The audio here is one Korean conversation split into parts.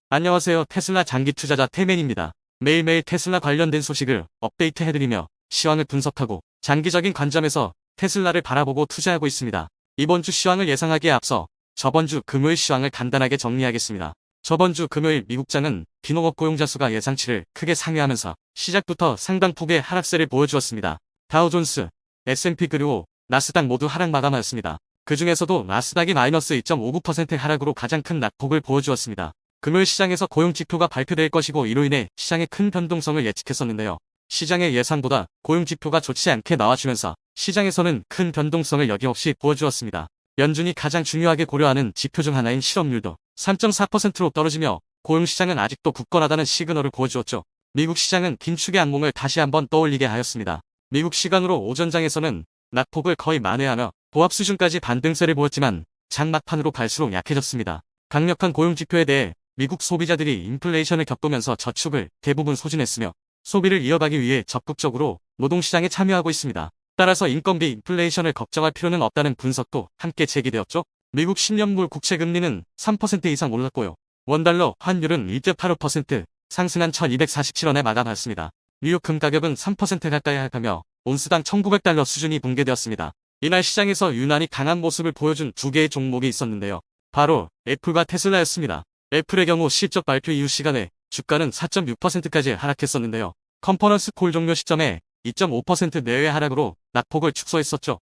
안녕하세요. 테슬라 장기 투자자 태맨입니다. 매일매일 테슬라 관련된 소식을 업데이트해드리며 시황을 분석하고 장기적인 관점에서 테슬라를 바라보고 투자하고 있습니다. 이번 주 시황을 예상하기에 앞서 저번 주 금요일 시황을 간단하게 정리하겠습니다. 저번 주 금요일 미국장은 비농업 고용자 수가 예상치를 크게 상회하면서 시작부터 상당폭의 하락세를 보여주었습니다. 다우존스, S&P 그리고 나스닥 모두 하락 마감하였습니다. 그 중에서도 나스닥이 마이너스 2.59% 하락으로 가장 큰 낙폭을 보여주었습니다. 금요일 시장에서 고용지표가 발표될 것이고 이로 인해 시장의 큰 변동성을 예측했었는데요. 시장의 예상보다 고용지표가 좋지 않게 나와주면서 시장에서는 큰 변동성을 여김없이 보여주었습니다. 연준이 가장 중요하게 고려하는 지표 중 하나인 실업률도 3.4%로 떨어지며 고용시장은 아직도 굳건하다는 시그널을 보여주었죠. 미국 시장은 긴축의 악몽을 다시 한번 떠올리게 하였습니다. 미국 시간으로 오전장에서는 낙폭을 거의 만회하며 보합 수준까지 반등세를 보였지만 장 막판으로 갈수록 약해졌습니다. 강력한 고용지표에 대해 미국 소비자들이 인플레이션을 겪으면서 저축을 대부분 소진했으며 소비를 이어가기 위해 적극적으로 노동시장에 참여하고 있습니다. 따라서 인건비 인플레이션을 걱정할 필요는 없다는 분석도 함께 제기되었죠. 미국 10년물 국채금리는 3% 이상 올랐고요. 원달러 환율은 1.85% 상승한 1247원에 마감했습니다. 뉴욕 금 가격은 3% 가까이 하락하며 온스당 1900달러 수준이 붕괴되었습니다. 이날 시장에서 유난히 강한 모습을 보여준 두 개의 종목이 있었는데요. 바로 애플과 테슬라였습니다. 애플의 경우 실적 발표 이후 시간에 주가는 4.6%까지 하락했었는데요. 컨퍼런스 콜 종료 시점에 2.5% 내외 하락으로 낙폭을 축소했었죠.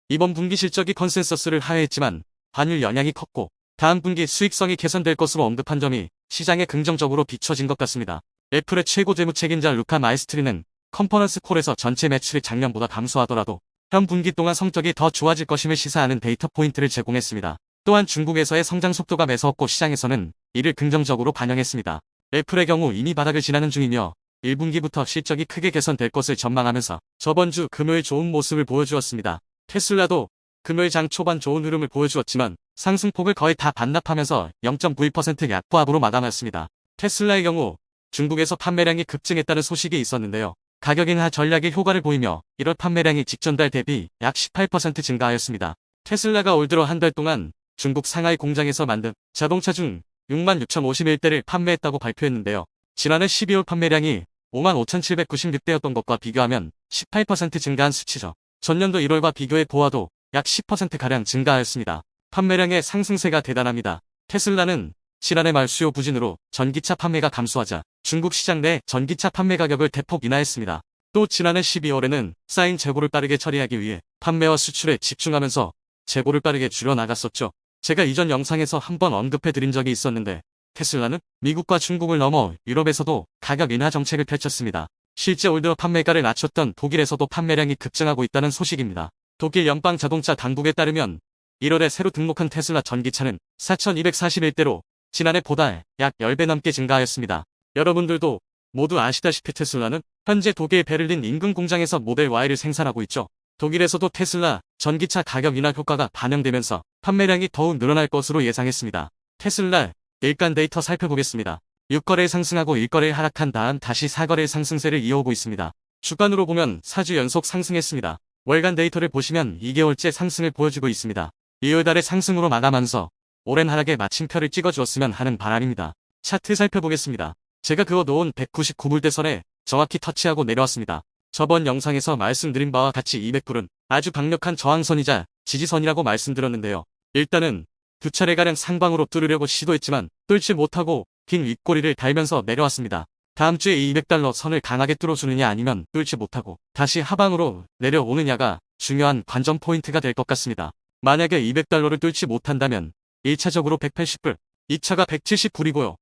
이번 분기 실적이 컨센서스를 하회했지만 환율 영향이 컸고 다음 분기 수익성이 개선될 것으로 언급한 점이 시장에 긍정적으로 비춰진 것 같습니다. 애플의 최고 재무 책임자 루카 마에스트리는 컨퍼런스 콜에서 전체 매출이 작년보다 감소하더라도 현 분기 동안 성적이 더 좋아질 것임을 시사하는 데이터 포인트를 제공했습니다. 또한 중국에서의 성장 속도가 매서웠고 시장에서는 이를 긍정적으로 반영했습니다. 애플의 경우 이미 바닥을 지나는 중이며 1분기부터 실적이 크게 개선될 것을 전망하면서 저번 주 금요일 좋은 모습을 보여주었습니다. 테슬라도 금요일 장 초반 좋은 흐름을 보여주었지만 상승폭을 거의 다 반납하면서 0.91% 약보합으로 마감했습니다. 테슬라의 경우 중국에서 판매량이 급증했다는 소식이 있었는데요. 가격 인하 전략이 효과를 보이며 1월 판매량이 직전달 대비 약 18% 증가하였습니다. 테슬라가 올 들어 한 달 동안 중국 상하이 공장에서 만든 자동차 중 66,051대를 판매했다고 발표했는데요. 지난해 12월 판매량이 55,796대였던 것과 비교하면 18% 증가한 수치죠. 전년도 1월과 비교해 보아도 약 10%가량 증가하였습니다. 판매량의 상승세가 대단합니다. 테슬라는 지난해 말 수요 부진으로 전기차 판매가 감소하자 중국 시장 내 전기차 판매 가격을 대폭 인하했습니다. 또 지난해 12월에는 쌓인 재고를 빠르게 처리하기 위해 판매와 수출에 집중하면서 재고를 빠르게 줄여나갔었죠. 제가 이전 영상에서 한번 언급해드린 적이 있었는데 테슬라는 미국과 중국을 넘어 유럽에서도 가격 인하 정책을 펼쳤습니다. 실제 올 들어 판매가를 낮췄던 독일에서도 판매량이 급증하고 있다는 소식입니다. 독일 연방 자동차 당국에 따르면 1월에 새로 등록한 테슬라 전기차는 4,241대로 지난해보다 약 10배 넘게 증가하였습니다. 여러분들도 모두 아시다시피 테슬라는 현재 독일 베를린 인근 공장에서 모델 Y를 생산하고 있죠. 독일에서도 테슬라 전기차 가격 인하 효과가 반영되면서 판매량이 더욱 늘어날 것으로 예상했습니다. 테슬라 일간 데이터 살펴보겠습니다. 6거래일 상승하고 1거래일 하락한 다음 다시 4거래일 상승세를 이어오고 있습니다. 주간으로 보면 4주 연속 상승했습니다. 월간 데이터를 보시면 2개월째 상승을 보여주고 있습니다. 2월달의 상승으로 마감하면서 오랜 하락에 마침표를 찍어주었으면 하는 바람입니다. 차트 살펴보겠습니다. 제가 그어놓은 199불대선에 정확히 터치하고 내려왔습니다. 저번 영상에서 말씀드린 바와 같이 200불은 아주 강력한 저항선이자 지지선이라고 말씀드렸는데요. 일단은 두 차례가량 상방으로 뚫으려고 시도했지만 뚫지 못하고 긴 윗꼬리를 달면서 내려왔습니다. 다음 주에 200달러 선을 강하게 뚫어주느냐 아니면 뚫지 못하고 다시 하방으로 내려오느냐가 중요한 관전 포인트가 될 것 같습니다. 만약에 200달러를 뚫지 못한다면 1차적으로 180불, 2차가 170불이고요.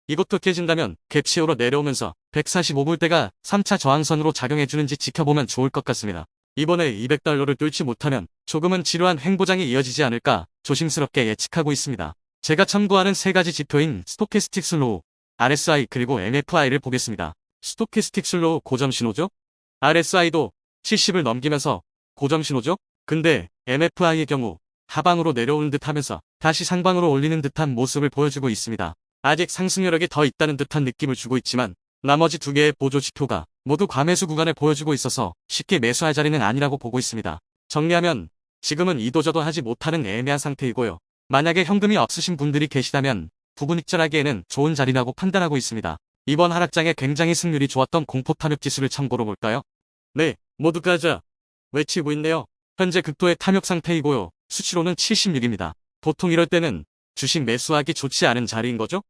이것도 깨진다면 갭시어로 내려오면서 145불대가 3차 저항선으로 작용해주는지 지켜보면 좋을 것 같습니다. 이번에 200달러를 뚫지 못하면 조금은 지루한 횡보장이 이어지지 않을까 조심스럽게 예측하고 있습니다. 제가 참고하는 세 가지 지표인 스토캐스틱 슬로우, RSI 그리고 MFI를 보겠습니다. 스토캐스틱 슬로우 고점 신호죠? RSI도 70을 넘기면서 고점 신호죠? 근데 MFI의 경우 하방으로 내려오는 듯 하면서 다시 상방으로 올리는 듯한 모습을 보여주고 있습니다. 아직 상승 여력이 더 있다는 듯한 느낌을 주고 있지만 나머지 두 개의 보조 지표가 모두 과매수 구간을 보여주고 있어서 쉽게 매수할 자리는 아니라고 보고 있습니다. 정리하면 지금은 이도저도 하지 못하는 애매한 상태이고요. 만약에 현금이 없으신 분들이 계시다면 부분 익절하기에는 좋은 자리라고 판단하고 있습니다. 이번 하락장에 굉장히 승률이 좋았던 공포 탐욕 지수를 참고로 볼까요? 네, 모두 가자 외치고 있네요. 현재 극도의 탐욕 상태이고요. 수치로는 76입니다. 보통 이럴 때는 주식 매수하기 좋지 않은 자리인 거죠?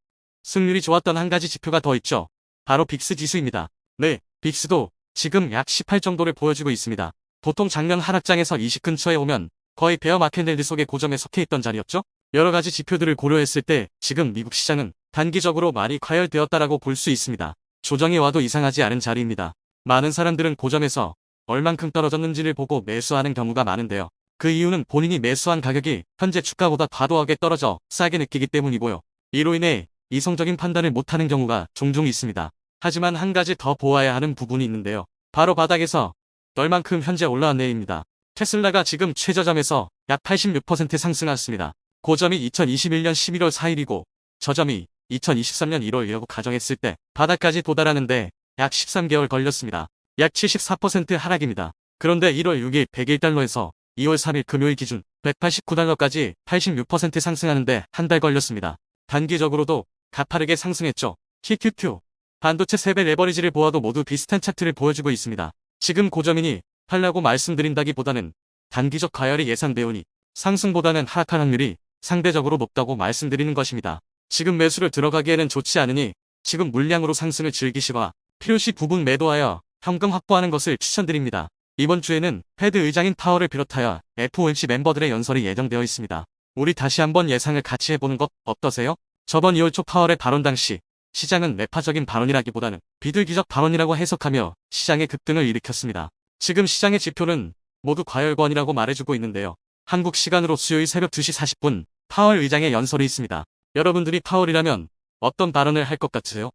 승률이 좋았던 한 가지 지표가 더 있죠. 바로 빅스 지수입니다. 네, 빅스도 지금 약 18 정도를 보여주고 있습니다. 보통 작년 하락장에서 20 근처에 오면 거의 베어 마켓 속의 고점에 속해 있던 자리였죠. 여러 가지 지표들을 고려했을 때 지금 미국 시장은 단기적으로 많이 과열되었다라고 볼 수 있습니다. 조정이 와도 이상하지 않은 자리입니다. 많은 사람들은 고점에서 얼만큼 떨어졌는지를 보고 매수하는 경우가 많은데요. 그 이유는 본인이 매수한 가격이 현재 주가보다 과도하게 떨어져 싸게 느끼기 때문이고요. 이로 인해 이성적인 판단을 못하는 경우가 종종 있습니다. 하지만 한 가지 더 보아야 하는 부분이 있는데요. 바로 바닥에서 얼만큼 현재 올라왔네입니다. 테슬라가 지금 최저점에서 약 86% 상승했습니다. 고점이 2021년 11월 4일이고 저점이 2023년 1월 1일이라고 가정했을 때 바닥까지 도달하는데 약 13개월 걸렸습니다. 약 74% 하락입니다. 그런데 1월 6일 101달러에서 2월 3일 금요일 기준 189달러까지 86% 상승하는데 한 달 걸렸습니다. 단기적으로도 가파르게 상승했죠. QQQ 반도체 3배 레버리지를 보아도 모두 비슷한 차트를 보여주고 있습니다. 지금 고점이니 팔라고 말씀드린다기보다는 단기적 과열이 예상되오니 상승보다는 하락할 확률이 상대적으로 높다고 말씀드리는 것입니다. 지금 매수를 들어가기에는 좋지 않으니 지금 물량으로 상승을 즐기시거나 필요시 부분 매도하여 현금 확보하는 것을 추천드립니다. 이번 주에는 패드 의장인 파월을 비롯하여 FOMC 멤버들의 연설이 예정되어 있습니다. 우리 다시 한번 예상을 같이 해보는 것 어떠세요? 저번 2월 초 파월의 발언 당시 시장은 매파적인 발언이라기보다는 비둘기적 발언이라고 해석하며 시장의 급등을 일으켰습니다. 지금 시장의 지표는 모두 과열권이라고 말해주고 있는데요. 한국 시간으로 수요일 새벽 2시 40분 파월 의장의 연설이 있습니다. 여러분들이 파월이라면 어떤 발언을 할 것 같으세요?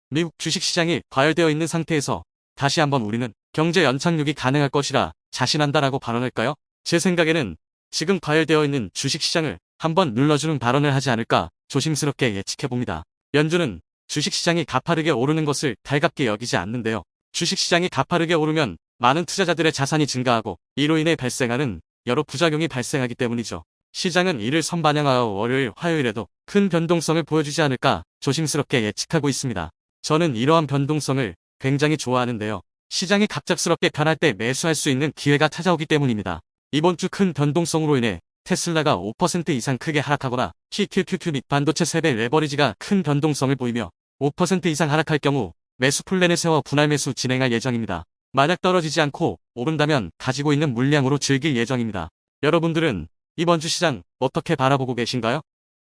미국 주식시장이 과열되어 있는 상태에서 다시 한번 우리는 경제 연착륙이 가능할 것이라 자신한다라고 발언할까요? 제 생각에는 지금 과열되어 있는 주식시장을 한번 눌러주는 발언을 하지 않을까 조심스럽게 예측해봅니다. 연준은 주식시장이 가파르게 오르는 것을 달갑게 여기지 않는데요. 주식시장이 가파르게 오르면 많은 투자자들의 자산이 증가하고 이로 인해 발생하는 여러 부작용이 발생하기 때문이죠. 시장은 이를 선반영하여 월요일, 화요일에도 큰 변동성을 보여주지 않을까 조심스럽게 예측하고 있습니다. 저는 이러한 변동성을 굉장히 좋아하는데요. 시장이 갑작스럽게 변할 때 매수할 수 있는 기회가 찾아오기 때문입니다. 이번 주 큰 변동성으로 인해 테슬라가 5% 이상 크게 하락하거나 QQQ 및 반도체 3배 레버리지가 큰 변동성을 보이며 5% 이상 하락할 경우 매수 플랜을 세워 분할 매수 진행할 예정입니다. 만약 떨어지지 않고 오른다면 가지고 있는 물량으로 즐길 예정입니다. 여러분들은 이번 주 시장 어떻게 바라보고 계신가요?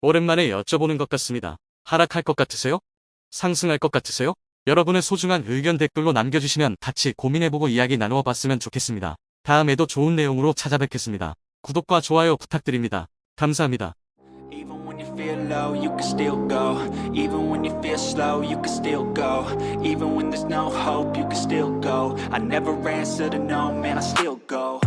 오랜만에 여쭤보는 것 같습니다. 하락할 것 같으세요? 상승할 것 같으세요? 여러분의 소중한 의견 댓글로 남겨주시면 같이 고민해보고 이야기 나누어 봤으면 좋겠습니다. 다음에도 좋은 내용으로 찾아뵙겠습니다. 구독과 좋아요 부탁드립니다. 감사합니다. Even when you feel low, you can still go. Even when you feel slow, you can still go. Even when there's no hope, you can still go. I never answer to no, man, I still go.